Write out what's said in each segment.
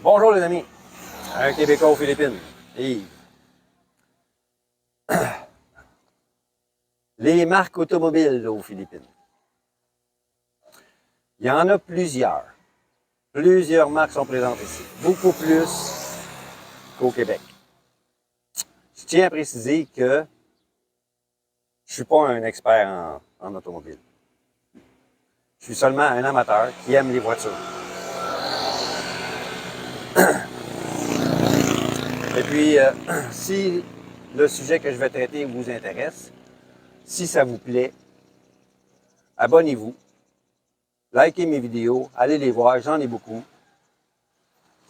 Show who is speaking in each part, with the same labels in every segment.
Speaker 1: Bonjour les amis, un Québécois aux Philippines. Et les marques automobiles aux Philippines. Il y en a plusieurs. Plusieurs marques sont présentes ici. Beaucoup plus qu'au Québec. Je tiens à préciser que je ne suis pas un expert en automobile. Je suis seulement un amateur qui aime les voitures. Et puis, si le sujet que je vais traiter vous intéresse, si ça vous plaît, abonnez-vous, likez mes vidéos, allez les voir, j'en ai beaucoup.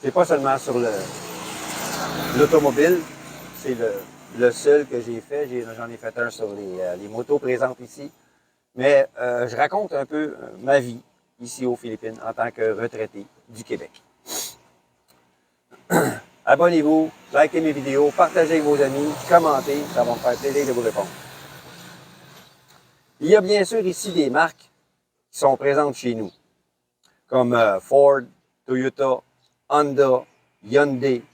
Speaker 1: C'est pas seulement sur l'automobile, c'est le seul que j'ai fait. J'en ai fait un sur les motos présentes ici. Mais je raconte un peu ma vie ici aux Philippines en tant que retraité du Québec. Abonnez-vous, likez mes vidéos, partagez avec vos amis, commentez, ça va me faire plaisir de vous répondre. Il y a bien sûr ici des marques qui sont présentes chez nous, comme Ford, Toyota, Honda, Hyundai,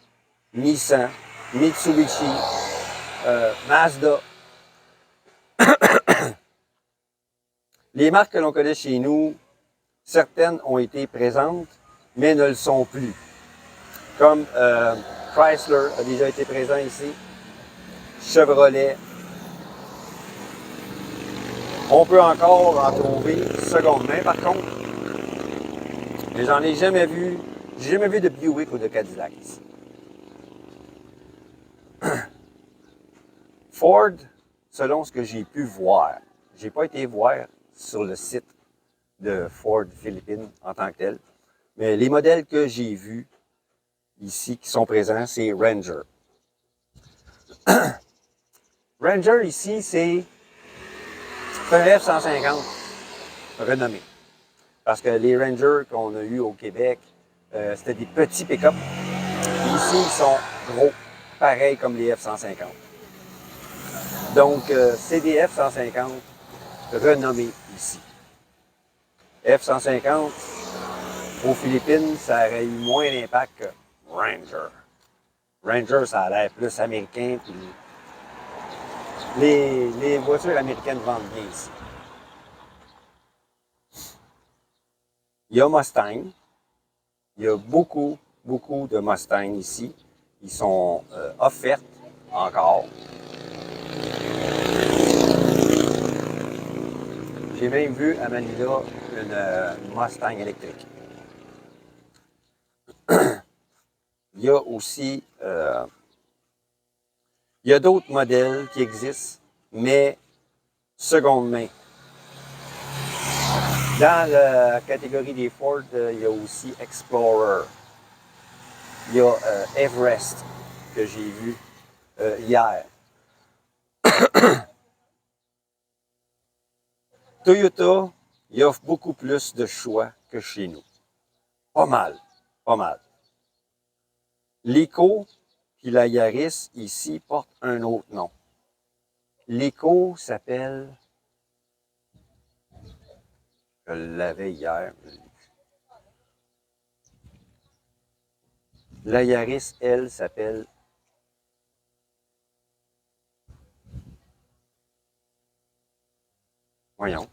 Speaker 1: Nissan, Mitsubishi, Mazda. Les marques que l'on connaît chez nous, certaines ont été présentes, mais ne le sont plus. Comme Chrysler a déjà été présent ici, Chevrolet. On peut encore en trouver seconde main par contre, mais j'en ai jamais vu. J'ai jamais vu de Buick ou de Cadillac ici. Ford, selon ce que j'ai pu voir, j'ai pas été voir sur le site de Ford Philippines en tant que tel, mais les modèles que j'ai vus ici qui sont présents, c'est Ranger. Ranger ici, c'est un F-150 renommé. Parce que les Rangers qu'on a eus au Québec, c'était des petits pick-up. Ici, ils sont gros, pareil comme les F-150. Donc, c'est des F-150 renommés ici. F-150, aux Philippines, ça aurait eu moins d'impact que Ranger. Ranger, ça a l'air plus américain, puis les voitures américaines vendent bien ici. Il y a Mustang. Il y a beaucoup de Mustang ici. Ils sont offerts encore. J'ai même vu à Manila une Mustang électrique. Il y a aussi il y a d'autres modèles qui existent, mais seconde main. Dans la catégorie des Ford, il y a aussi Explorer. Il y a Everest que j'ai vu hier. Toyota, il offre beaucoup plus de choix que chez nous. Pas mal, pas mal. L'Eco puis la Yaris ici portent un autre nom. L'Eco s'appelle, je l'avais hier. La Yaris, elle, s'appelle voyons,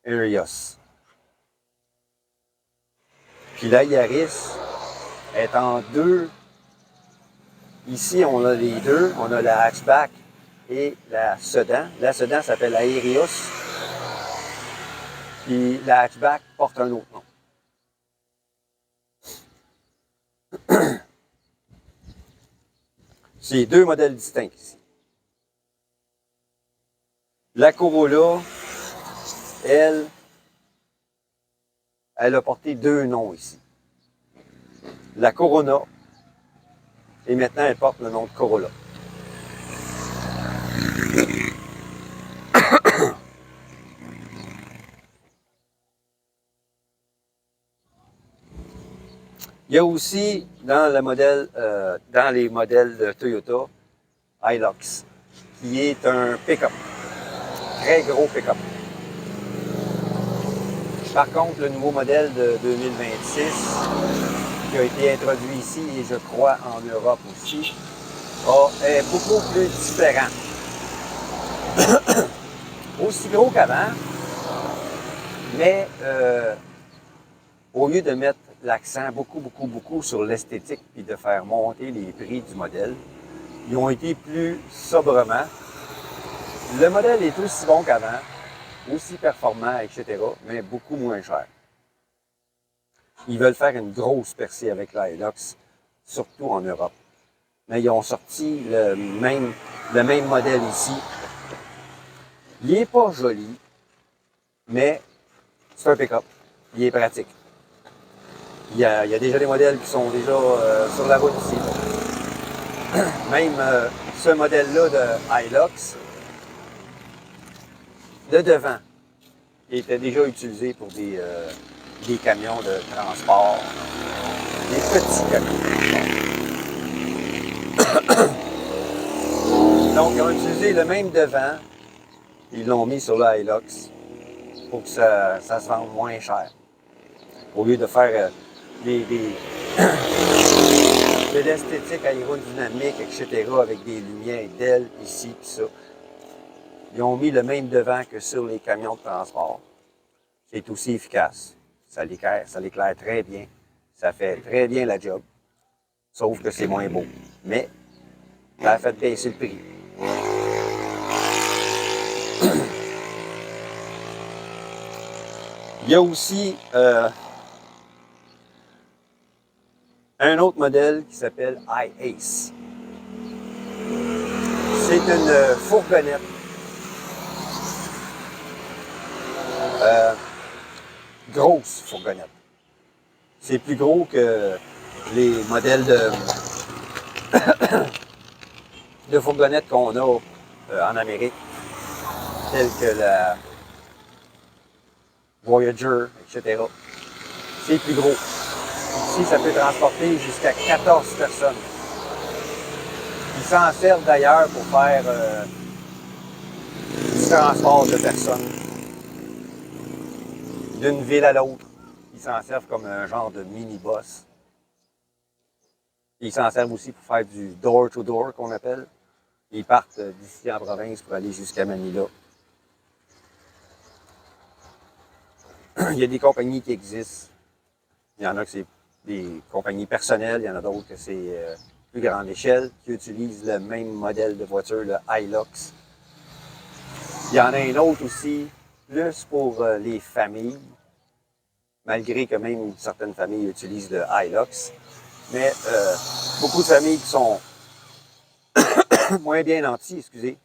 Speaker 1: Arios. Puis la Yaris est en deux. Ici, on a les deux. On a la hatchback et la sedan. La sedan s'appelle Aerios. Puis la hatchback porte un autre nom. C'est deux modèles distincts ici. La Corolla, elle a porté deux noms ici. La Corona, et maintenant elle porte le nom de Corolla. Il y a aussi dans les modèles de Toyota, Hilux, qui est un pick-up. Très gros pick-up. Par contre, le nouveau modèle de 2026, qui a été introduit ici et je crois en Europe aussi, est beaucoup plus différent. Aussi gros qu'avant, mais au lieu de mettre l'accent beaucoup sur l'esthétique et de faire monter les prix du modèle, ils ont été plus sobrement. Le modèle est aussi bon qu'avant, aussi performant, etc., mais beaucoup moins cher. Ils veulent faire une grosse percée avec la Hilux, surtout en Europe. Mais ils ont sorti le même modèle ici. Il n'est pas joli, mais c'est un pick-up. Il est pratique. Il y a déjà des modèles qui sont déjà sur la route ici. Même ce modèle-là de Hilux, le devant, il était déjà utilisé pour des camions de transport, des petits camions. Donc, ils ont utilisé le même devant, ils l'ont mis sur la Hilux pour que ça se vende moins cher. Au lieu de faire de l'esthétique aérodynamique, etc., avec des lumières d'ailes ici et ça. Ils ont mis le même devant que sur les camions de transport. C'est aussi efficace. Ça l'éclaire très bien. Ça fait très bien la job. Sauf que c'est moins beau. Mais ça a fait baisser le prix. Il y a aussi un autre modèle qui s'appelle iAce. C'est une fourgonnette grosse fourgonnette. C'est plus gros que les modèles de fourgonnettes qu'on a en Amérique, tels que la Voyager, etc. C'est plus gros. Ici, ça peut transporter jusqu'à 14 personnes. Ils s'en servent d'ailleurs pour faire du transport de personnes d'une ville à l'autre. Ils s'en servent comme un genre de mini-bus. Ils s'en servent aussi pour faire du door-to-door qu'on appelle. Ils partent d'ici en province pour aller jusqu'à Manila. Il y a des compagnies qui existent. Il y en a que c'est des compagnies personnelles, il y en a d'autres que c'est plus grande échelle, qui utilisent le même modèle de voiture, le Hilux. Il y en a un autre aussi, plus pour les familles, malgré que même certaines familles utilisent le Hilux. Mais beaucoup de familles qui sont moins bien nanties, excusez,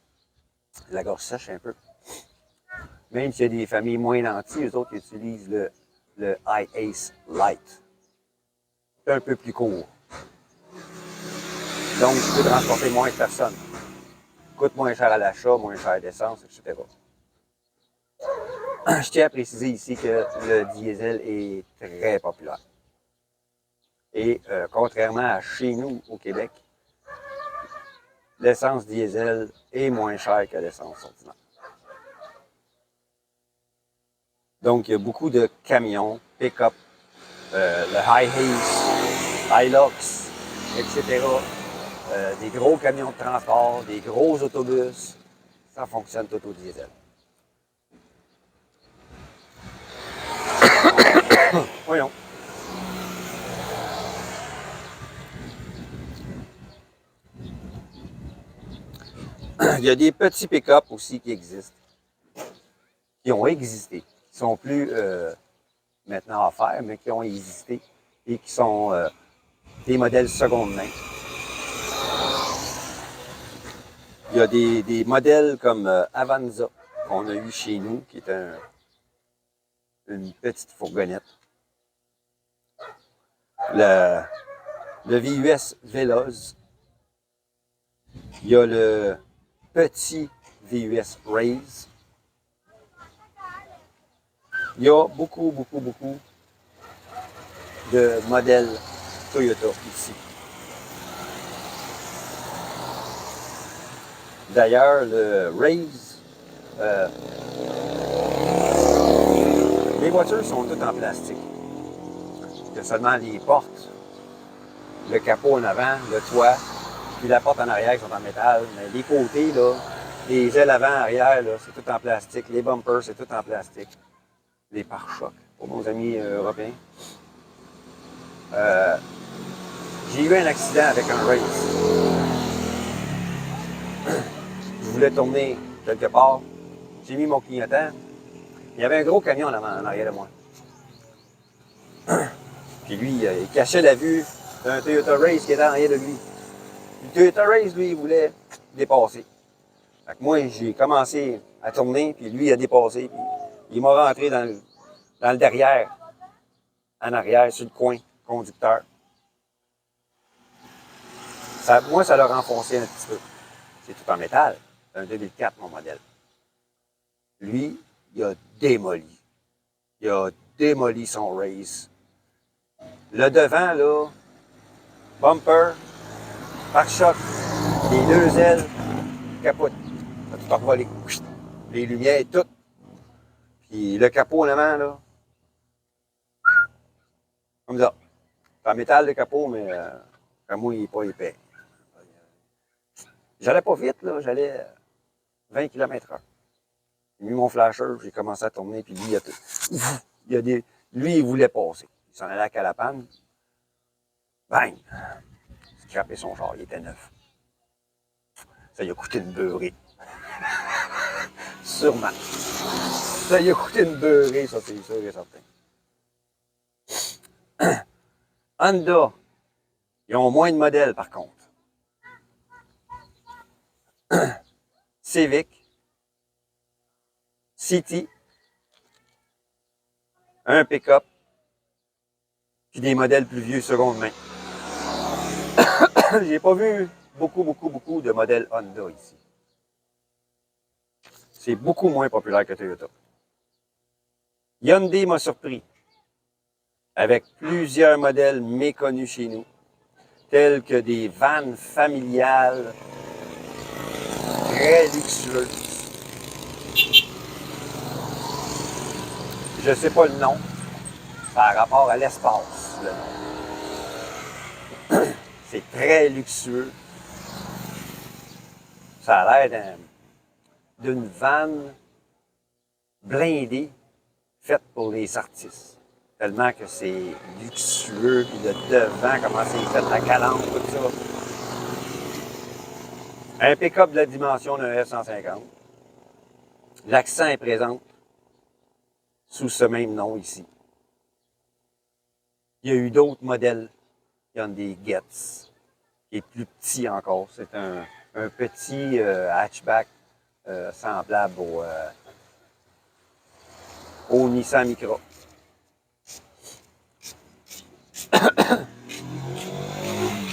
Speaker 1: la gorge sèche un peu. Même s'il y a des familles moins nanties, eux autres utilisent le iAce Lite. C'est un peu plus court. Donc, tu peux transporter moins de personnes. Coûte moins cher à l'achat, moins cher d'essence, etc. Je tiens à préciser ici que le diesel est très populaire. Et contrairement à chez nous, au Québec, l'essence diesel est moins chère que l'essence ordinaire. Donc, il y a beaucoup de camions, pick-up, le Hi-Ace, Hilux, etc., des gros camions de transport, des gros autobus, ça fonctionne tout au diesel. Voyons. Il y a des petits pick-up aussi qui existent, qui ont existé, qui sont plus maintenant à faire, mais qui ont existé et qui sont des modèles seconde main. Il y a des modèles comme Avanza qu'on a eu chez nous, qui est une petite fourgonnette. Le VUS Veloz. Il y a le petit VUS Raise. Il y a beaucoup de modèles Toyota ici. D'ailleurs, le Raise, Les voitures sont toutes en plastique. Il y a seulement les portes, le capot en avant, le toit, puis la porte en arrière qui sont en métal. Mais les côtés, là, les ailes avant, arrière, là, c'est tout en plastique. Les bumpers, c'est tout en plastique. Les pare-chocs, pour nos amis européens. J'ai eu un accident avec un race. Je voulais tourner quelque part. J'ai mis mon clignotant. Il y avait un gros camion en arrière de moi. Puis lui, il cachait la vue d'un Toyota Race qui était en arrière de lui. Le Toyota Race, lui, il voulait dépasser. Fait que moi, j'ai commencé à tourner, puis lui, il a dépassé. Puis il m'a rentré dans le derrière, en arrière, sur le coin, conducteur. Moi, ça l'a renfoncé un petit peu. C'est tout en métal. C'est un 2004, mon modèle. Lui, il a démoli. Il a démoli son race. Le devant, là, bumper, pare-choc, les deux ailes, capote. Ça a tout envolé. Les lumières, tout. Puis le capot en avant, là, comme ça. C'est en métal, le capot, mais comme moi, il n'est pas épais. J'allais pas vite, là. J'allais 20 km/h. J'ai mis mon flasher, j'ai commencé à tourner, puis lui, lui, il voulait passer. Il s'en allait à Calapane. Bang! Il scrapait son char, il était neuf. Ça lui a coûté une beurrée. Sûrement. Ça lui a coûté une beurrée, ça, c'est sûr et certain. Honda, ils ont moins de modèles, par contre. Civic, City, un pick-up, puis des modèles plus vieux seconde main. J'ai pas vu beaucoup de modèles Honda ici. C'est beaucoup moins populaire que Toyota. Hyundai m'a surpris avec plusieurs modèles méconnus chez nous, tels que des vannes familiales très luxueuses. Je ne sais pas le nom, par rapport à l'espace, le nom. C'est très luxueux. Ça a l'air d'une vanne blindée faite pour les artistes. Tellement que c'est luxueux, puis le devant, comment c'est fait, la calandre, tout ça. Un pick-up de la dimension d'un F-150. L'accent est présent sous ce même nom ici. Il y a eu d'autres modèles. Il y en a des Getz, qui est plus petit encore. C'est un petit hatchback semblable au Nissan Micra.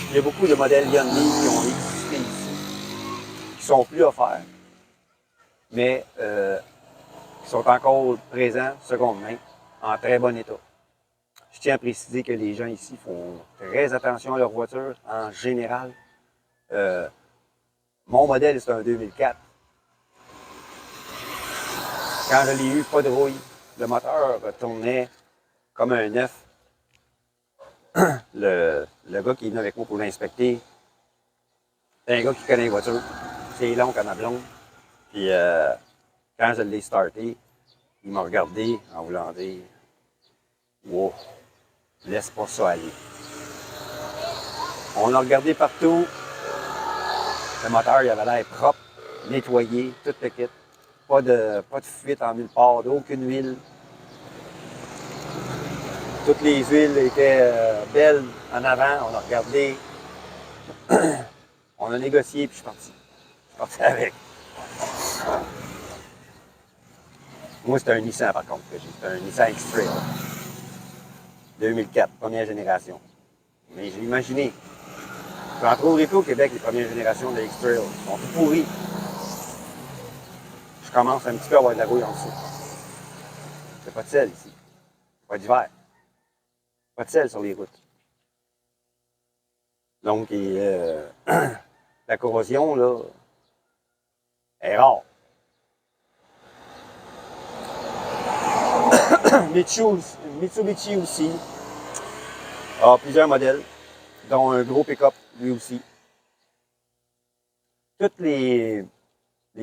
Speaker 1: Il y a beaucoup de modèles Hyundai qui ont existé ici, qui sont plus offerts, mais qui sont encore présents, seconde main, en très bon état. Je tiens à préciser que les gens ici font très attention à leur voiture en général. Mon modèle, c'est un 2004. Quand je l'ai eu, pas de rouille. Le moteur tournait comme un neuf. Le gars qui est venu avec moi pour l'inspecter, c'est un gars qui connaît les voitures. C'est long comme ma blonde. Puis quand je l'ai starté, il m'a regardé en voulant dire « Wow, laisse pas ça aller. » On a regardé partout. Le moteur, il avait l'air propre, nettoyé, tout le kit. Pas de fuite en nulle part, aucune huile. Toutes les huiles étaient belles en avant. On a regardé. On a négocié, puis je suis parti. Je suis parti avec. Moi, c'était un Nissan, par contre, que j'ai. C'était un Nissan X-Trail. 2004, première génération. Mais j'ai imaginé. J'en trouverai plus au Québec, les premières générations de X-Trail. Ils sont tout pourris. Je commence un petit peu à avoir de la rouille en dessous. Il n'y a pas de sel ici. Pas d'hiver. Pas de sel sur les routes. Donc, la corrosion, là, est rare. Mitsubishi aussi a plusieurs modèles, dont un gros pick-up lui aussi. Toutes les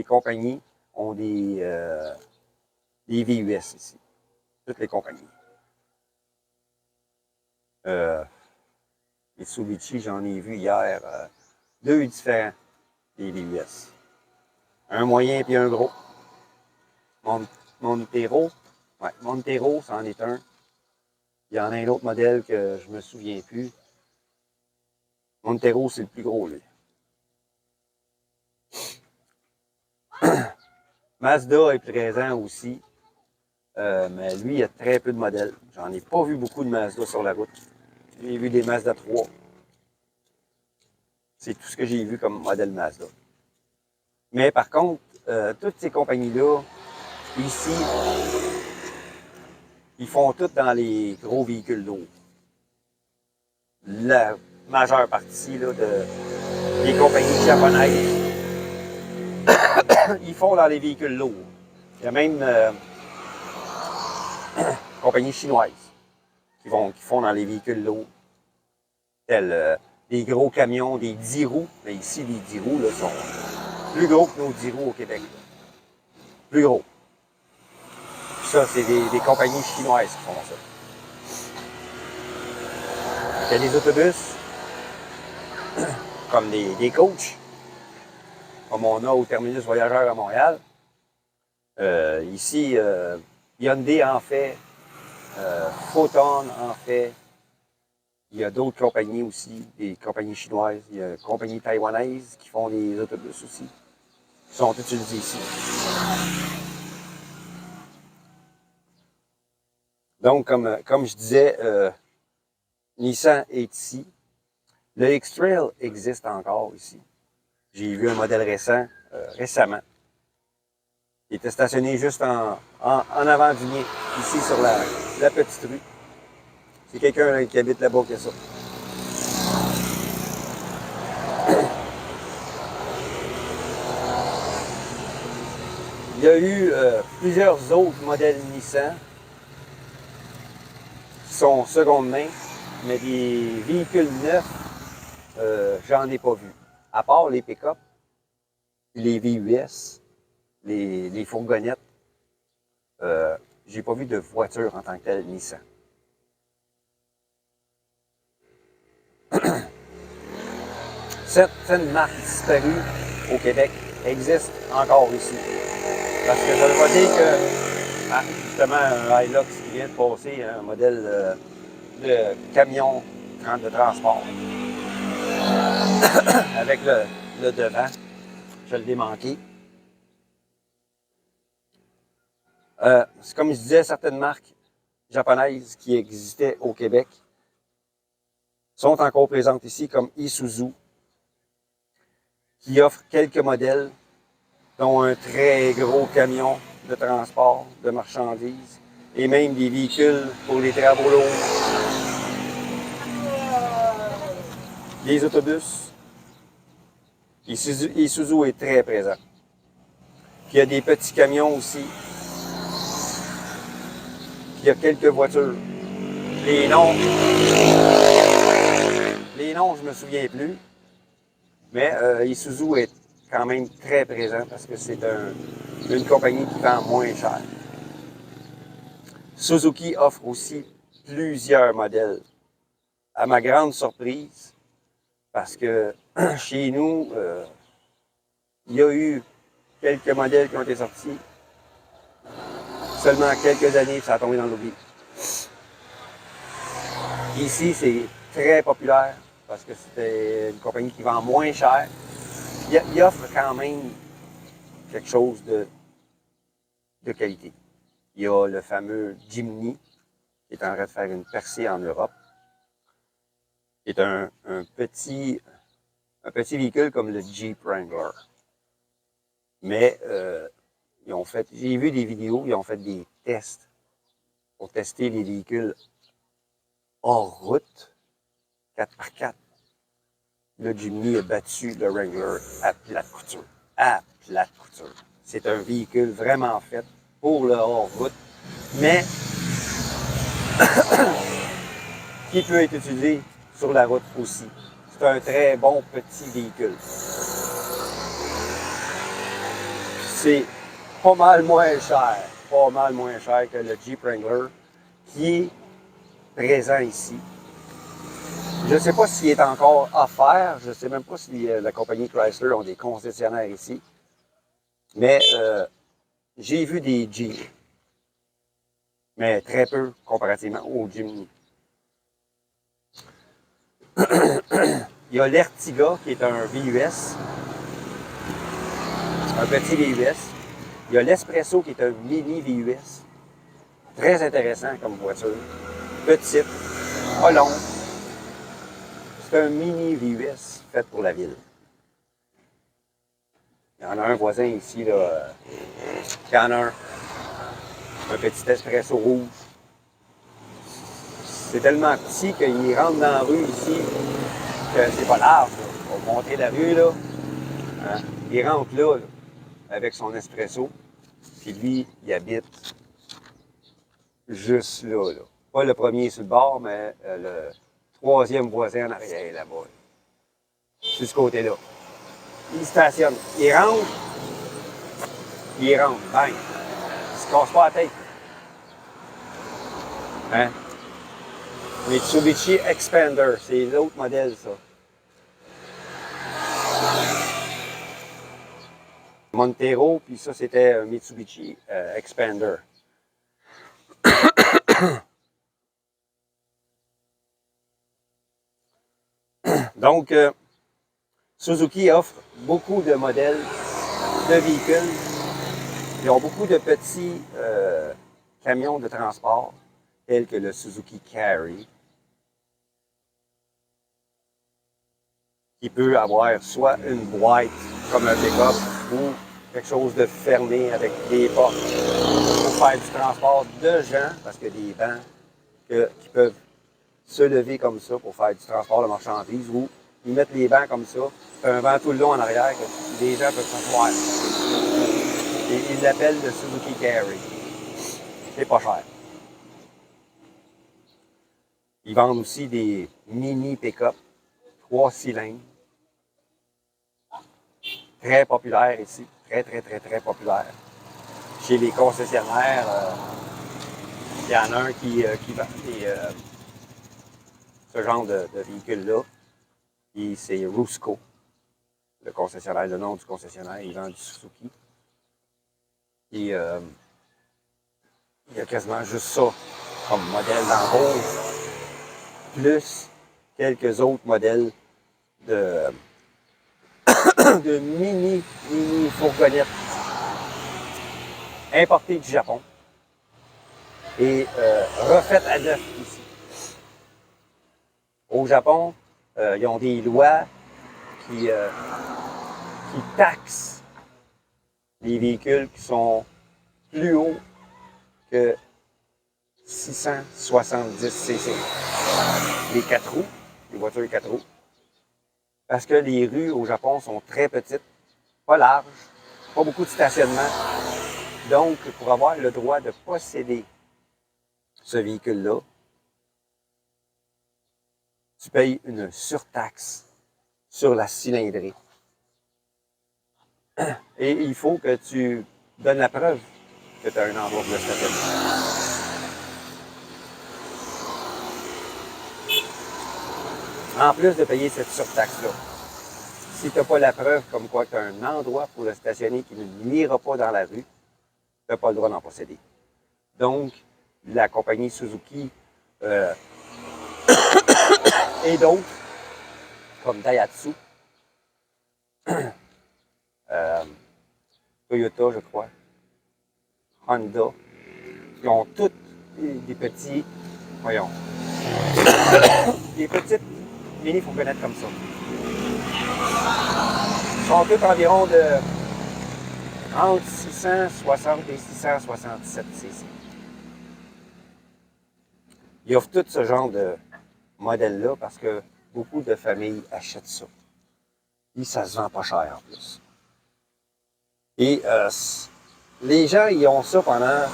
Speaker 1: compagnies ont des VUS ici. Toutes les compagnies. Mitsubishi, j'en ai vu hier deux différents, des VUS. Un moyen et un gros. Montero, ouais, Montero, c'en est un. Il y en a un autre modèle que je me souviens plus. Montero, c'est le plus gros, lui. Mazda est présent aussi, mais lui, il y a très peu de modèles. J'en ai pas vu beaucoup de Mazda sur la route. J'ai vu des Mazda 3. C'est tout ce que j'ai vu comme modèle Mazda. Mais par contre, toutes ces compagnies-là, ici, ils font tout dans les gros véhicules lourds. La majeure partie là, des compagnies japonaises, ils font dans les véhicules lourds. Il y a même compagnies chinoises qui font dans les véhicules lourds, tels des gros camions, des 10 roues. Mais ici, les 10 roues là, sont plus gros que nos 10 roues au Québec. Là. Plus gros. Ça, c'est des compagnies chinoises qui font ça. Il y a des autobus, comme des coachs, comme on a au terminus voyageurs à Montréal. Ici, Hyundai en fait, Photon en fait. Il y a d'autres compagnies aussi, des compagnies chinoises. Il y a des compagnies taïwanaises qui font des autobus aussi, qui sont utilisés ici. Donc, comme je disais, Nissan est ici. Le X-Trail existe encore ici. J'ai vu un modèle récemment. Il était stationné juste en avant du mien, ici sur la petite rue. C'est quelqu'un qui habite là-bas qui a ça. Il y a eu plusieurs autres modèles Nissan qui sont seconde main, mais des véhicules neufs, j'en ai pas vu. À part les pick-up, les VUS, les fourgonnettes, j'ai pas vu de voiture en tant que telle Nissan. Certaines marques disparues au Québec existent encore ici. Parce que ça ne veut pas dire que, justement, un Hilux qui vient de passer, un modèle de camion de transport, avec le devant, je l'ai manqué. C'est comme je disais, certaines marques japonaises qui existaient au Québec sont encore présentes ici, comme Isuzu, qui offre quelques modèles, dont un très gros camion de transport de marchandises et même des véhicules pour les travaux lourds, des autobus. Isuzu est très présent. Puis il y a des petits camions aussi. Puis il y a quelques voitures. Les noms, je me souviens plus. Mais Isuzu est quand même très présent parce que c'est une compagnie qui vend moins cher. Suzuki offre aussi plusieurs modèles. À ma grande surprise, parce que chez nous, il y a eu quelques modèles qui ont été sortis. Seulement quelques années, ça a tombé dans l'oubli. Ici, c'est très populaire parce que c'est une compagnie qui vend moins cher. Il offre quand même quelque chose de qualité. Il y a le fameux Jimny qui est en train de faire une percée en Europe. C'est un petit véhicule comme le Jeep Wrangler. Mais j'ai vu des vidéos, ils ont fait des tests pour tester les véhicules hors route, 4x4. Le Jimny a battu le Wrangler à plate couture. À plate couture. C'est un véhicule vraiment fait pour le hors-route, mais qui peut être utilisé sur la route aussi. C'est un très bon petit véhicule. C'est pas mal moins cher que le Jeep Wrangler qui est présent ici. Je ne sais pas s'il est encore offert, je ne sais même pas si la compagnie Chrysler ont des concessionnaires ici, mais j'ai vu des Jeeps, mais très peu comparativement au Jimny. Il y a l'Ertiga qui est un VUS, un petit VUS. Il y a l'Espresso qui est un mini VUS. Très intéressant comme voiture. Petite, pas longue. C'est un mini VUS fait pour la ville. Il y en a un voisin ici, là, qui en a un petit Espresso rouge. C'est tellement petit qu'il rentre dans la rue ici que c'est pas large. Là. Pour monter la rue, là, hein? Il rentre là, avec son espresso, puis lui, il habite juste là, là. Pas le premier sur le bord, mais le troisième voisin en arrière, là-bas. Sur ce côté-là. Il stationne. Il rentre, bang. Il se casse pas la tête. Hein? Mitsubishi Expander, c'est l'autre modèle, ça. Montero, puis ça, c'était un Mitsubishi Expander. Donc, Suzuki offre beaucoup de modèles de véhicules. Ils ont beaucoup de petits camions de transport, tels que le Suzuki Carry, qui peut avoir soit une boîte comme un pick-up ou quelque chose de fermé avec des portes pour faire du transport de gens, parce qu'il y a des bancs qui peuvent se lever comme ça pour faire du transport de marchandises, ou ils mettent les bancs comme ça, un banc tout le long en arrière que les gens peuvent s'asseoir. Et ils l'appellent le Suzuki Carry. C'est pas cher. Ils vendent aussi des mini pick-up, 3 cylindres. Très populaire ici. Très, très, très, très populaire. Chez les concessionnaires, il y en a un qui vend ce genre de véhicule-là. Et c'est Rusco, le concessionnaire, le nom du concessionnaire. Il vend du Suzuki. Et il y a quasiment juste ça comme modèle dans rouge, plus quelques autres modèles de mini fourgonnettes importées du Japon et refaites à neuf ici. Au Japon, ils ont des lois qui taxent les véhicules qui sont plus hauts que 670 cc. Les 4 roues, les voitures 4 roues. Parce que les rues au Japon sont très petites, pas larges, pas beaucoup de stationnement. Donc, pour avoir le droit de posséder ce véhicule-là, tu payes une surtaxe sur la cylindrée. Et il faut que tu donnes la preuve que tu as un endroit pour le stationnement. En plus de payer cette surtaxe-là, si tu n'as pas la preuve comme quoi tu as un endroit pour le stationner qui ne n'ira pas dans la rue, tu n'as pas le droit d'en posséder. Donc, la compagnie Suzuki et d'autres, comme Daihatsu, Toyota, je crois, Honda, ils ont toutes des petits, des petites mini-fourgonnettes comme ça. Ils sont toutes environ de entre 660 et 667 cc. Ils offrent tout ce genre de modèle-là parce que beaucoup de familles achètent ça. Et ça se vend pas cher en plus. Et les gens, ils ont ça pendant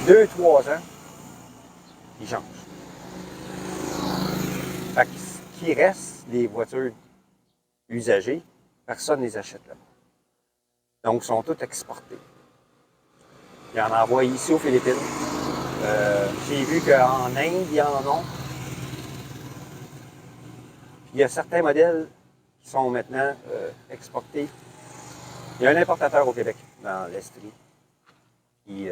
Speaker 1: 2-3 ans. ils changent. Fait que ce qui reste des voitures usagées, personne ne les achète là-bas. Donc, ils sont toutes exportées. Il y en envoie ici aux Philippines. J'ai vu qu'en Inde, il y en a. Puis il y a certains modèles qui sont maintenant exportés. Il y a un importateur au Québec, dans l'Estrie, qui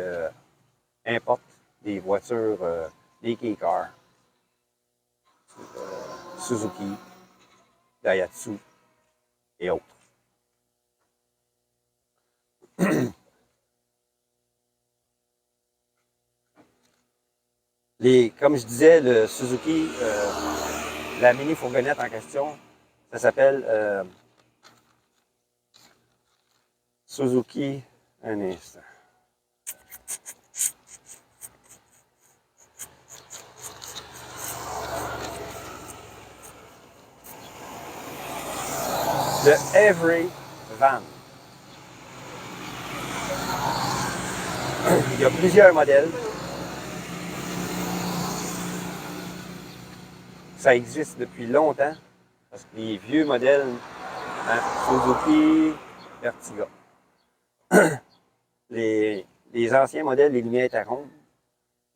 Speaker 1: importe des voitures, des K-Car, Suzuki, Daihatsu et autres. Comme je disais, le Suzuki, la mini fourgonnette en question, ça s'appelle Suzuki, un instant. Le Every Van. Il y a plusieurs modèles. Ça existe depuis longtemps, parce que les vieux modèles, hein, Suzuki, Ertiga. Les anciens modèles, les lumières étaient rondes.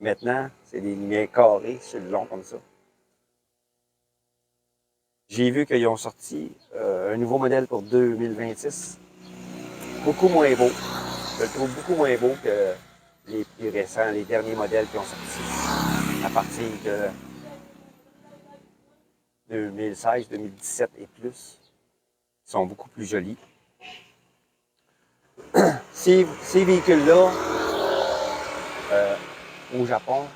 Speaker 1: Maintenant, c'est des lumières carrées sur le long comme ça. J'ai vu qu'ils ont sorti un nouveau modèle pour 2026. Beaucoup moins beau. Je le trouve beaucoup moins beau que les plus récents, les derniers modèles qui ont sorti à partir de 2016, 2017 et plus. Ils sont beaucoup plus jolis. Ces véhicules-là, au Japon,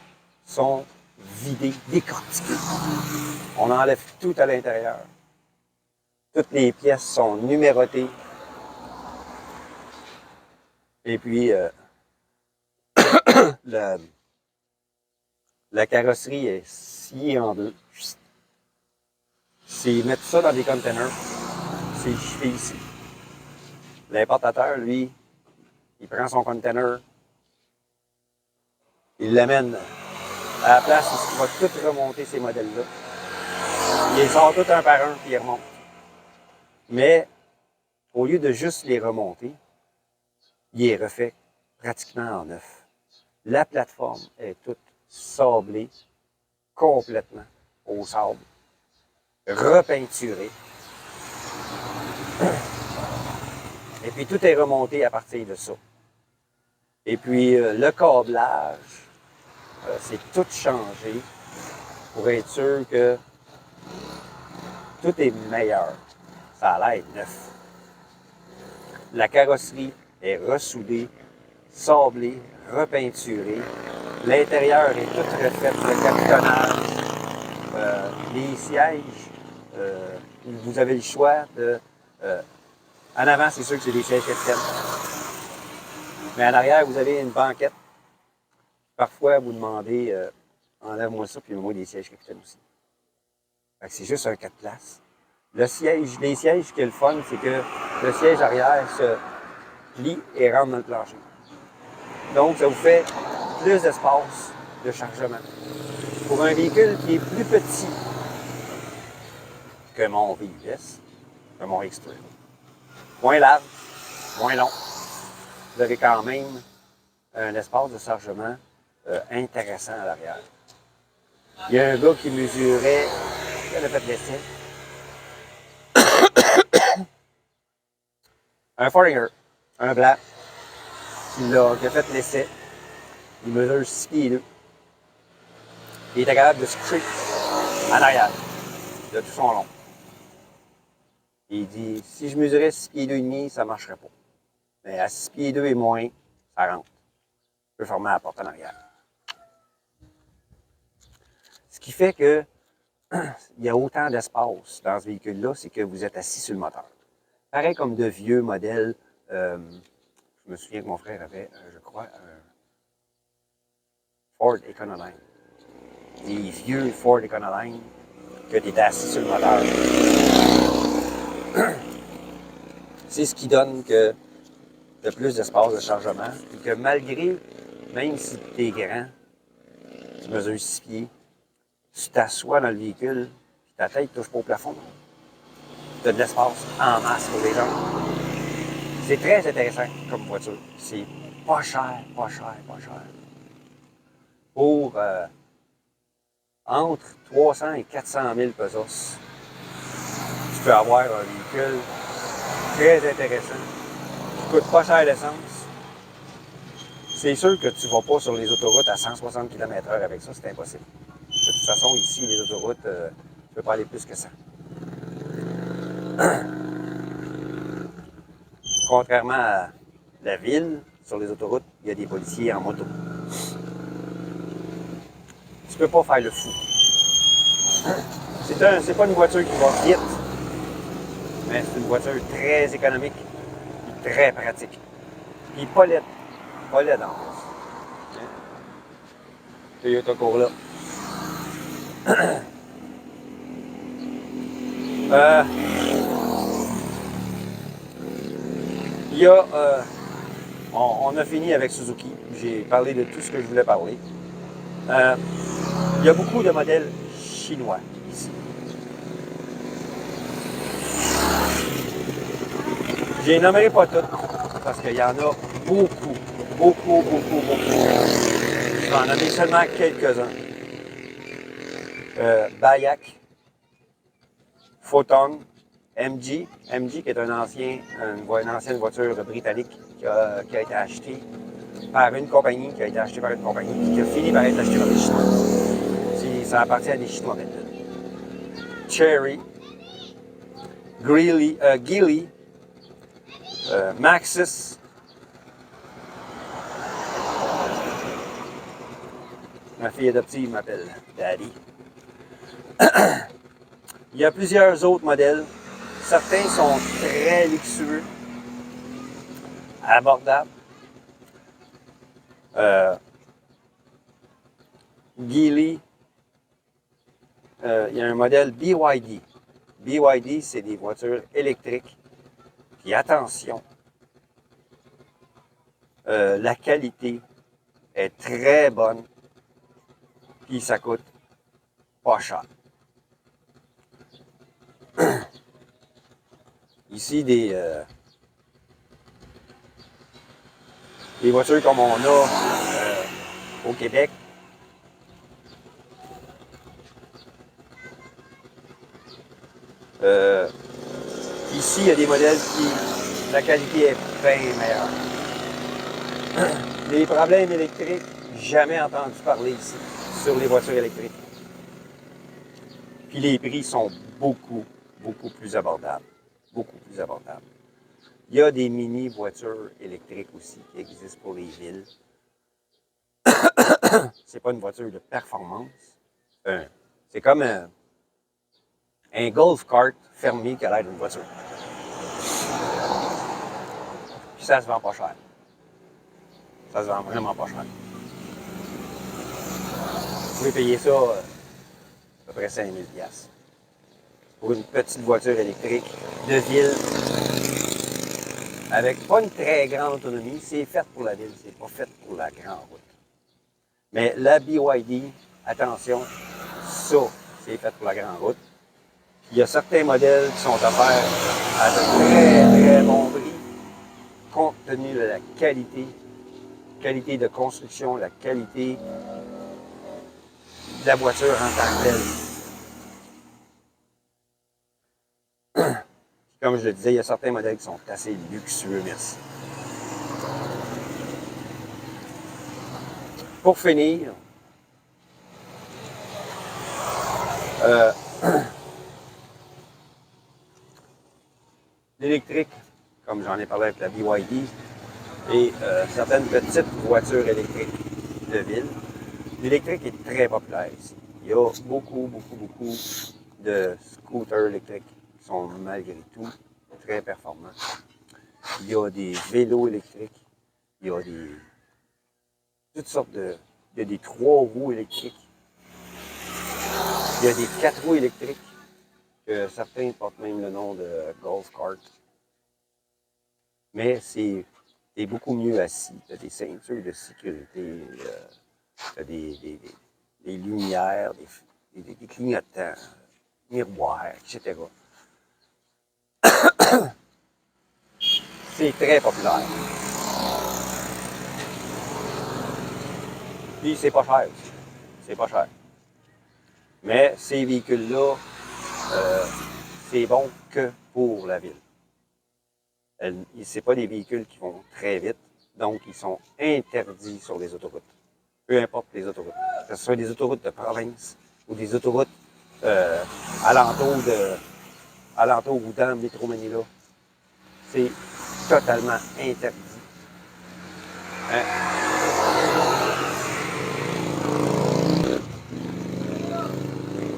Speaker 1: sont vidés, décortiqués. On enlève tout à l'intérieur. Toutes les pièces sont numérotées. Et puis, la carrosserie est sciée en deux. C'est mettre ça dans des containers. C'est jeté ici. L'importateur, lui, il prend son container, il l'amène à la place où il va tout remonter ces modèles-là. Il les sort tout un par un, puis il remonte. Mais, au lieu de juste les remonter, il est refait pratiquement en neuf. La plateforme est toute sablée, complètement au sable, repeinturée. Et puis, tout est remonté à partir de ça. Et puis, le câblage, c'est tout changé pour être sûr que tout est meilleur. Ça a l'air neuf. La carrosserie est ressoudée, sablée, repeinturée. L'intérieur est tout refait, le capitonnage. Les sièges, vous avez le choix de... en avant, c'est sûr que c'est des sièges capitaines. Mais en arrière, vous avez une banquette. Parfois, vous demandez, enlève-moi ça, puis mets-moi des sièges capitaines aussi. Fait que c'est juste un 4 places. Les sièges, ce qui est le fun, c'est que le siège arrière se plie et rentre dans le plancher. Donc, ça vous fait plus d'espace de chargement. Pour un véhicule qui est plus petit que mon VUS, que mon X-Trail, moins large, moins long, vous avez quand même un espace de chargement intéressant à l'arrière. Il y a un gars qui mesurait, il a fait l'essai, un Foreigner, un blanc, qui a fait l'essai. Il mesure 6 pieds 2. Il était capable de se coucher en arrière de tout son long. Il dit, si je mesurais 6 pieds 2 et demi, ça ne marcherait pas. Mais à 6 pieds 2 et moins, ça rentre. Je peux fermer la porte en arrière. Ce qui fait que il y a autant d'espace dans ce véhicule-là, c'est que vous êtes assis sur le moteur. Pareil comme de vieux modèles. Je me souviens que mon frère avait, je crois, un Ford Econoline. Des vieux Ford Econoline que tu étais assis sur le moteur. C'est ce qui donne que de plus d'espace de chargement et que malgré, même si tu es grand, tu mesures 6 pieds, tu t'assois dans le véhicule, puis ta tête touche pas au plafond. Tu as de l'espace en masse pour les jambes. C'est très intéressant comme voiture. C'est pas cher, pas cher, pas cher. Pour entre 300 et 400 000 pesos, tu peux avoir un véhicule très intéressant, qui coûte pas cher l'essence. C'est sûr que tu ne vas pas sur les autoroutes à 160 km/h avec ça, c'est impossible. De toute façon, ici, les autoroutes, tu ne peux pas aller plus que ça. Contrairement à la ville, sur les autoroutes, il y a des policiers en moto. Tu peux pas faire le fou. C'est pas une voiture qui va vite, mais c'est une voiture très économique et très pratique. Puis pas laide. Pas laide en plus. Toyota Corolla. Il y a... on a fini avec Suzuki. J'ai parlé de tout ce que je voulais parler. Il y a beaucoup de modèles chinois ici. Je les nommerai pas toutes, parce qu'il y en a beaucoup. Beaucoup. Je vais en nommer seulement quelques-uns. Bayak, Photon, MG qui est une ancienne voiture britannique qui a été achetée par une compagnie, qui a fini par être achetée par les Chinois. Ça appartient à des Chinois maintenant. Cherry, Geely, Maxus, ma fille adoptive m'appelle Daddy. Il y a plusieurs autres modèles. Certains sont très luxueux, abordables. Geely, il y a un modèle BYD. BYD, c'est des voitures électriques. Puis attention, la qualité est très bonne. Puis ça coûte pas cher. Ici, des voitures comme on a au Québec. Ici, il y a des modèles qui, la qualité est bien meilleure. Les problèmes électriques, jamais entendu parler ici sur les voitures électriques. Puis les prix sont beaucoup plus abordables. Beaucoup plus abordables. Il y a des mini-voitures électriques aussi qui existent pour les villes. C'est pas une voiture de performance. C'est comme un golf cart fermé qui a l'air d'une voiture. Puis ça se vend pas cher. Ça se vend vraiment pas cher. Vous pouvez payer ça à peu près 5 000 $ pour une petite voiture électrique de ville avec pas une très grande autonomie. C'est fait pour la ville, c'est pas fait pour la grande route. Mais la BYD, attention, ça, c'est fait pour la grande route. Il y a certains modèles qui sont offerts à de très bon prix, compte tenu de la qualité de construction, la qualité de la voiture en tant que telle. Comme je le disais, il y a certains modèles qui sont assez luxueux, merci. Pour finir, l'électrique, comme j'en ai parlé avec la BYD, et certaines petites voitures électriques de ville. L'électrique est très populaire ici. Il y a beaucoup de scooters électriques qui sont malgré tout très performants. Il y a des vélos électriques, il y a toutes sortes de... Il y a des 3 roues électriques, il y a des 4 roues électriques, que certains portent même le nom de golf cart. Mais c'est beaucoup mieux assis. Tu as des ceintures de sécurité, tu as des des lumières, des clignotants, miroirs, etc. C'est très populaire. Puis c'est pas cher aussi. C'est pas cher. Mais ces véhicules-là, c'est bon que pour la ville. C'est pas des véhicules qui vont très vite, donc ils sont interdits sur les autoroutes. Peu importe les autoroutes. Que ce soit des autoroutes de province ou des autoroutes alentour ou dans le métro Manila. C'est totalement interdit. Hein?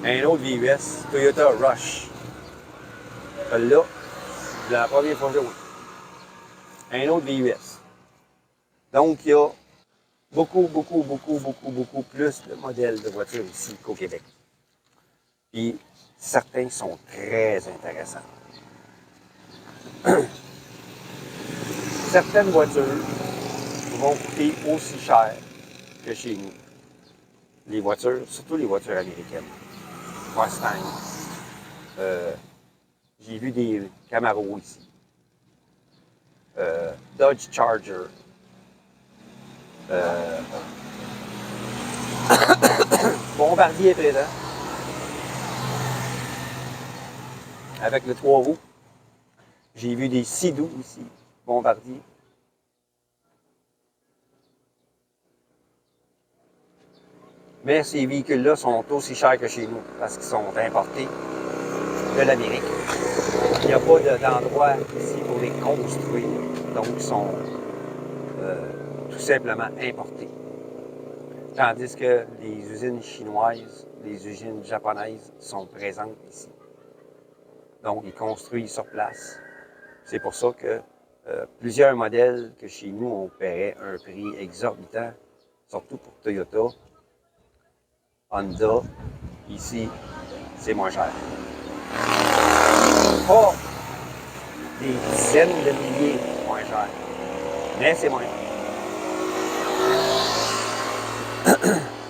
Speaker 1: Un autre VUS, Toyota Rush. Celui-là, c'est la première fois que je vois. Un autre VUS. Donc, il y a beaucoup plus de modèles de voitures ici qu'au Québec. Puis, certains sont très intéressants. Certaines voitures vont coûter aussi cher que chez nous. Les voitures, surtout les voitures américaines. Mustang. J'ai vu des Camaro ici. Dodge Charger. Bombardier est présent. Avec le 3 roues. J'ai vu des Sea-Doo ici. Bombardier. Mais ces véhicules-là sont aussi chers que chez nous parce qu'ils sont importés de l'Amérique. Il n'y a pas d'endroit ici pour les construire. Donc, ils sont tout simplement importés. Tandis que les usines chinoises, les usines japonaises sont présentes ici. Donc, ils construisent sur place. C'est pour ça que plusieurs modèles que chez nous, on paierait un prix exorbitant, surtout pour Toyota, Honda, ici, c'est moins cher. Pas des dizaines de milliers moins cher, mais c'est moins cher.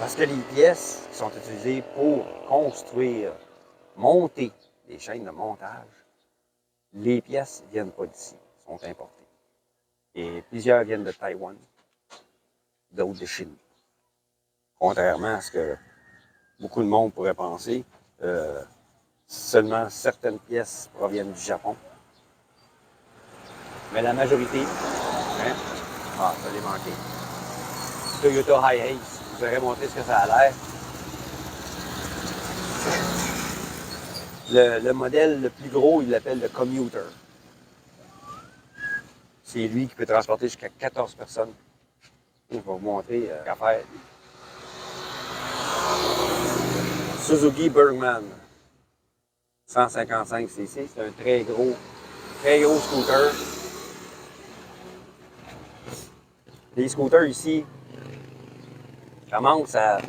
Speaker 1: Parce que les pièces qui sont utilisées pour construire, monter des chaînes de montage, les pièces ne viennent pas d'ici, sont importées. Et plusieurs viennent de Taïwan, d'autres de Chine. Contrairement à ce que beaucoup de monde pourrait penser, seulement certaines pièces proviennent du Japon. Mais la majorité, hein? Ah, ça l'ai manqué. Toyota Hi-Ace, je vous aurais montré ce que ça a l'air. Le modèle le plus gros, il l'appelle le Commuter. C'est lui qui peut transporter jusqu'à 14 personnes. Je vais vous montrer qu'à faire. Suzuki Bergman, 155cc, c'est un très gros scooter. Les scooters ici commencent à...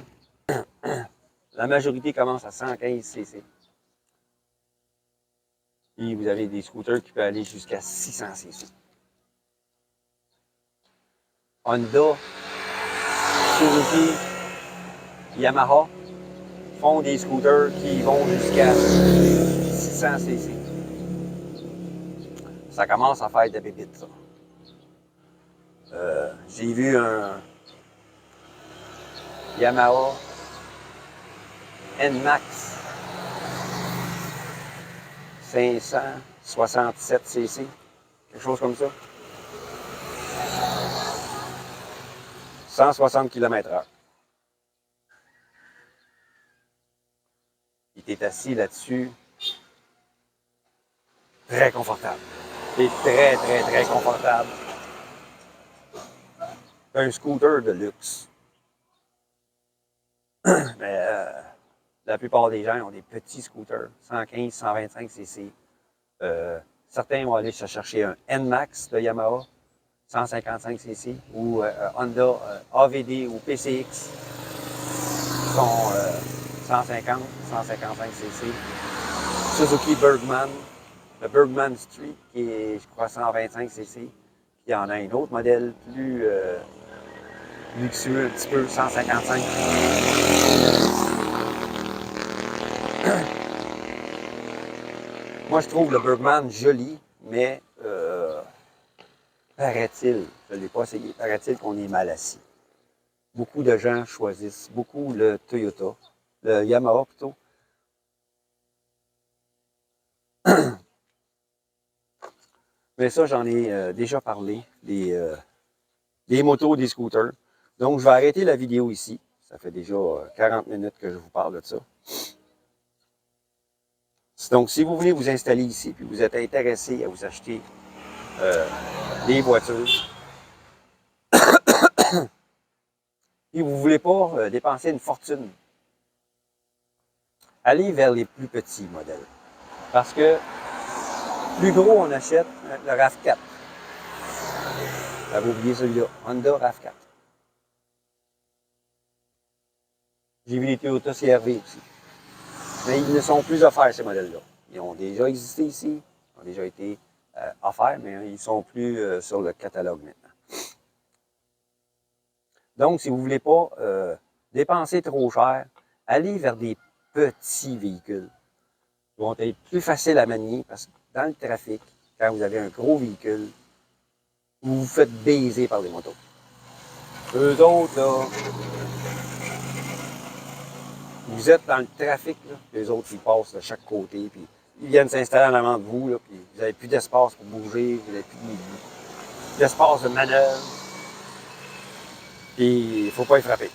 Speaker 1: La majorité commence à 115cc. Et vous avez des scooters qui peuvent aller jusqu'à 600cc. Honda, Suzuki, Yamaha font des scooters qui vont jusqu'à 600cc. Ça commence à faire de bébites, ça. J'ai vu un Yamaha NMAX 567cc, quelque chose comme ça. 160 km/h. Il est assis là-dessus, très confortable. C'est très confortable. C'est un scooter de luxe. Mais la plupart des gens ont des petits scooters, 115, 125cc. Certains vont aller se chercher un NMAX de Yamaha, 155cc, ou Honda AVD ou PCX, qui sont 150, 155cc. Suzuki Bergman, le Bergman Street, qui est, je crois, 125cc. Puis il y en a un autre modèle plus luxueux, un petit peu, 155. Moi, je trouve le Bergman joli, mais paraît-il, je ne l'ai pas essayé, paraît-il qu'on est mal assis. Beaucoup de gens choisissent beaucoup le Toyota, le Yamaha plutôt. Mais ça, j'en ai déjà parlé, des motos, des scooters. Donc, je vais arrêter la vidéo ici. Ça fait déjà 40 minutes que je vous parle de ça. Donc, si vous voulez vous installer ici, puis vous êtes intéressé à vous acheter des voitures, et vous ne voulez pas dépenser une fortune, allez vers les plus petits modèles. Parce que plus gros, on achète le RAV4. J'avais oublié celui-là, Honda RAV4. J'ai vu les Toyota CR-V aussi. Mais ils ne sont plus offerts, ces modèles-là. Ils ont déjà existé ici, ils ont déjà été offerts, mais ils ne sont plus sur le catalogue maintenant. Donc, si vous ne voulez pas dépenser trop cher, allez vers des petits véhicules. Ils vont être plus faciles à manier parce que dans le trafic, quand vous avez un gros véhicule, vous vous faites baiser par les motos. Eux autres, là, vous êtes dans le trafic, là, les autres, ils passent de chaque côté, puis ils viennent s'installer en avant de vous, là, puis vous n'avez plus d'espace pour bouger, vous n'avez plus d'espace de manœuvre, puis il ne faut pas les frapper.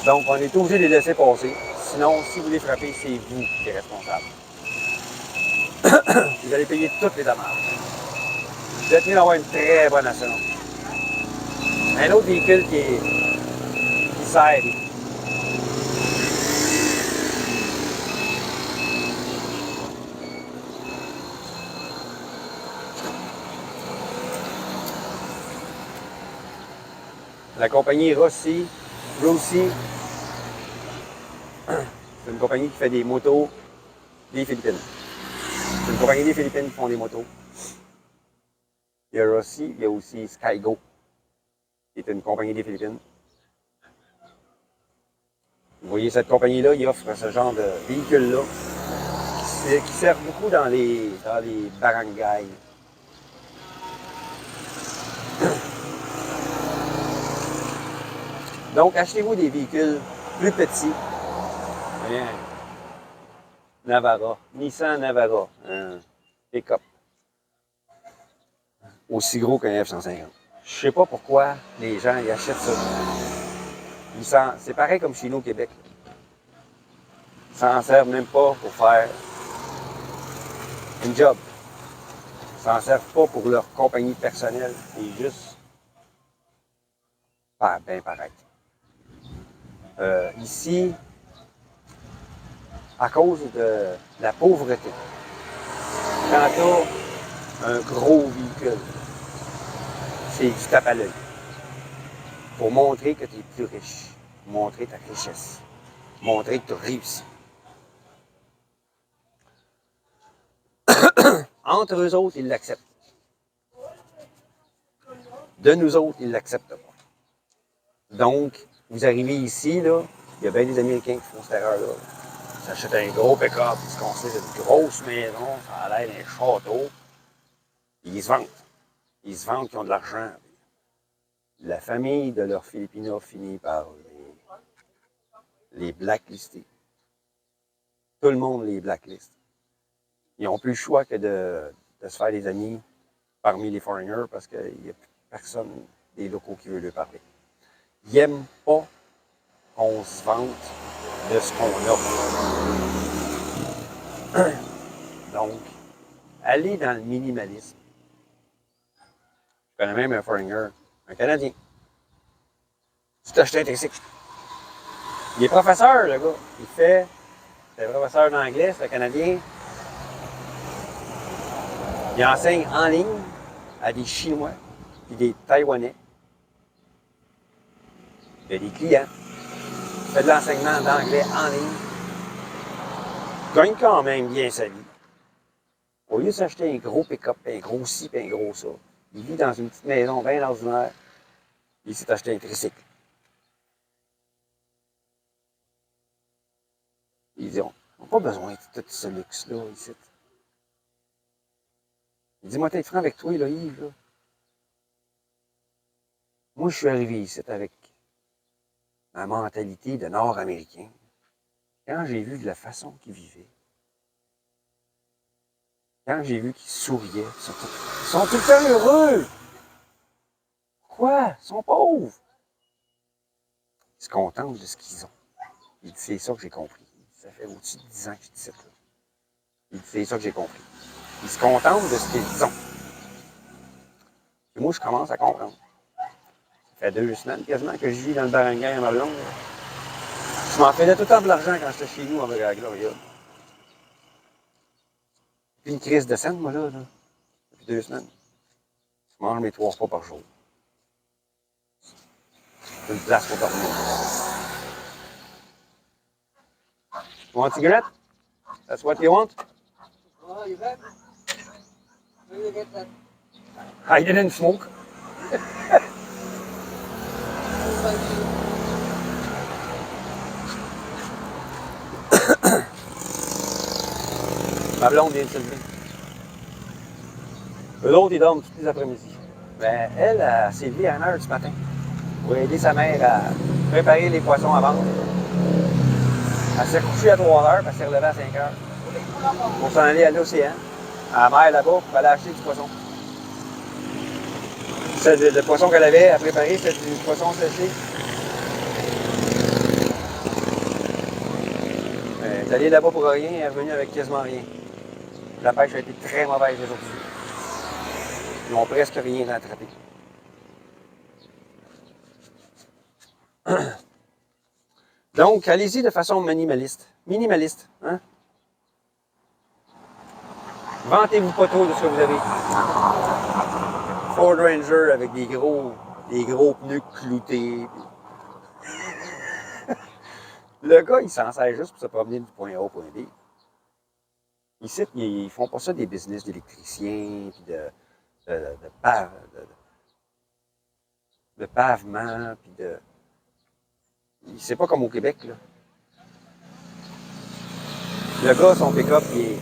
Speaker 1: Donc, on est obligé de les laisser passer. Sinon, si vous les frappez, c'est vous qui êtes responsable. Vous allez payer toutes les dommages. Vous êtes mieux d'avoir une très bonne assurance. Un autre véhicule qui sert. La compagnie Rossi, c'est une compagnie qui fait des motos des Philippines. C'est une compagnie des Philippines qui font des motos. Il y a Rossi, il y a aussi Skygo, qui est une compagnie des Philippines. Vous voyez, cette compagnie-là, il offre ce genre de véhicule-là, qui sert beaucoup dans les barangays. Donc, achetez-vous des véhicules plus petits. Voyez, Navara, Nissan Navara, un pick-up, aussi gros qu'un F-150. Je sais pas pourquoi les gens y achètent ça. C'est pareil comme chez nous au Québec. Ils s'en servent même pas pour faire une job. Ils s'en servent pas pour leur compagnie personnelle. C'est juste bien paraître. Ici, à cause de la pauvreté, quand tu as un gros véhicule, c'est du tape à l'œil. Pour montrer que tu es plus riche, montrer ta richesse, montrer que tu as réussi. Entre eux autres, ils l'acceptent. De nous autres, ils ne l'acceptent pas. Donc, vous arrivez ici, là, il y a bien des Américains qui font cette erreur-là. Ils s'achètent un gros pick-up, ils se construisent une grosse maison, ça a l'air d'un château, et ils se vendent. Ils se vendent qu'ils ont de l'argent. La famille de leur Filipino finit par les blacklister. Tout le monde les blacklist. Ils n'ont plus le choix que de se faire des amis parmi les foreigners parce qu'il n'y a plus personne des locaux qui veut leur parler. Ils n'aiment pas qu'on se vante de ce qu'on a. Donc, allez dans le minimalisme. Je connais même un foreigner, un Canadien. C'est acheté un tricycle. Il est professeur, le gars. C'est un professeur d'anglais, c'est un Canadien. Il enseigne en ligne à des Chinois et des Taïwanais. Il y a des clients. Il fait de l'enseignement d'anglais en ligne. Il gagne quand même bien sa vie. Au lieu de s'acheter un gros pick-up, un gros ci, un gros ça, il vit dans une petite maison bien ordinaire. Il s'est acheté un tricycle. Il dit, on n'a pas besoin de tout ce luxe-là ici. Dis-moi, t'es franc avec toi, là, Yves, là. Moi, je suis arrivé ici avec ma mentalité de Nord-Américain. Quand j'ai vu de la façon qu'ils vivaient, quand j'ai vu qu'ils souriaient, ils sont tout le temps heureux. Quoi? Ils sont pauvres. Ils se contentent de ce qu'ils ont. Il dit, c'est ça que j'ai compris. Ça fait au-dessus de 10 ans que je dis ça. Il dit, c'est ça que j'ai compris. Ils se contentent de ce qu'ils ont. Et moi, je commence à comprendre. Ça fait 2 semaines quasiment que je vis dans le barangay à ma blonde. Je m'en faisais tout le temps de l'argent quand j'étais chez nous avec la Gloria. Puis une crise de scène, moi, là. Depuis 2 semaines. Je mange mes 3 repas par jour. C'est une place pour dormir. You want a cigarette? That's what you want?
Speaker 2: Oh, you bet. Where you get that?
Speaker 1: I didn't smoke. Ma blonde vient de se lever. Eux autres, ils dorment tous les après-midi. Ben, elle s'est levée à 1h du matin pour aider sa mère à préparer les poissons à vendre. Elle s'est couchée à 3h, puis elle s'est relevée à 5h. Pour s'en aller à l'océan, à la mer là-bas, pour aller acheter du poisson. Le poisson qu'elle avait à préparer, c'était du poisson séché. Elle est allée là-bas pour rien, elle est revenue avec quasiment rien. La pêche a été très mauvaise aujourd'hui. Ils n'ont presque rien attrapé. Donc, allez-y de façon minimaliste. Minimaliste, hein? Vantez-vous pas trop de ce que vous avez. Ford Ranger avec des gros pneus cloutés. Le gars, il s'en sert juste pour se promener du point A au point B. Ici, ils font pas ça des business d'électriciens, puis de pavement, puis de... C'est pas comme au Québec, là. Le gars, son pick-up, il est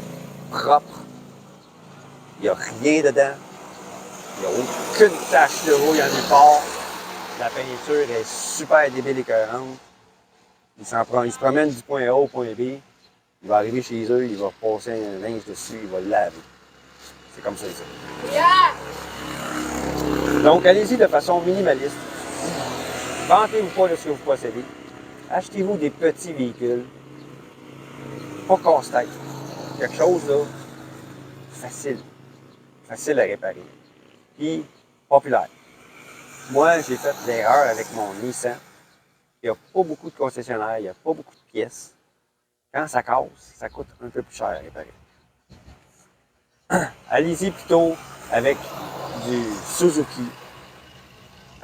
Speaker 1: propre. Il n'y a rien dedans. Il n'y a aucune tache de rouille en nulle part. La peinture est super débile et écœurante. Il se promène du point A au point B. Il va arriver chez eux, il va passer un linge dessus, il va le laver. C'est comme ça, ici.
Speaker 2: Yeah!
Speaker 1: Donc, allez-y de façon minimaliste. Vantez-vous pas de ce que vous possédez. Achetez-vous des petits véhicules. Pas casse-tête. Quelque chose, là, facile. Facile à réparer. Puis, populaire. Moi, j'ai fait l'erreur avec mon Nissan. Il n'y a pas beaucoup de concessionnaires, il n'y a pas beaucoup de pièces. Quand ça casse, ça coûte un peu plus cher à réparer. Allez-y plutôt avec du Suzuki,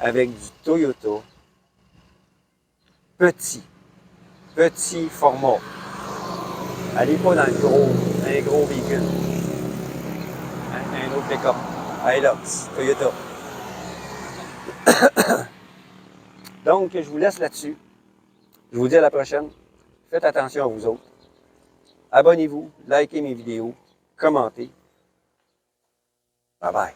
Speaker 1: avec du Toyota. Petit format. Allez pas dans un gros véhicule. Un autre pick-up. Hilux, Toyota. Donc, je vous laisse là-dessus. Je vous dis à la prochaine. Faites attention à vous autres. Abonnez-vous, likez mes vidéos, commentez. Bye bye.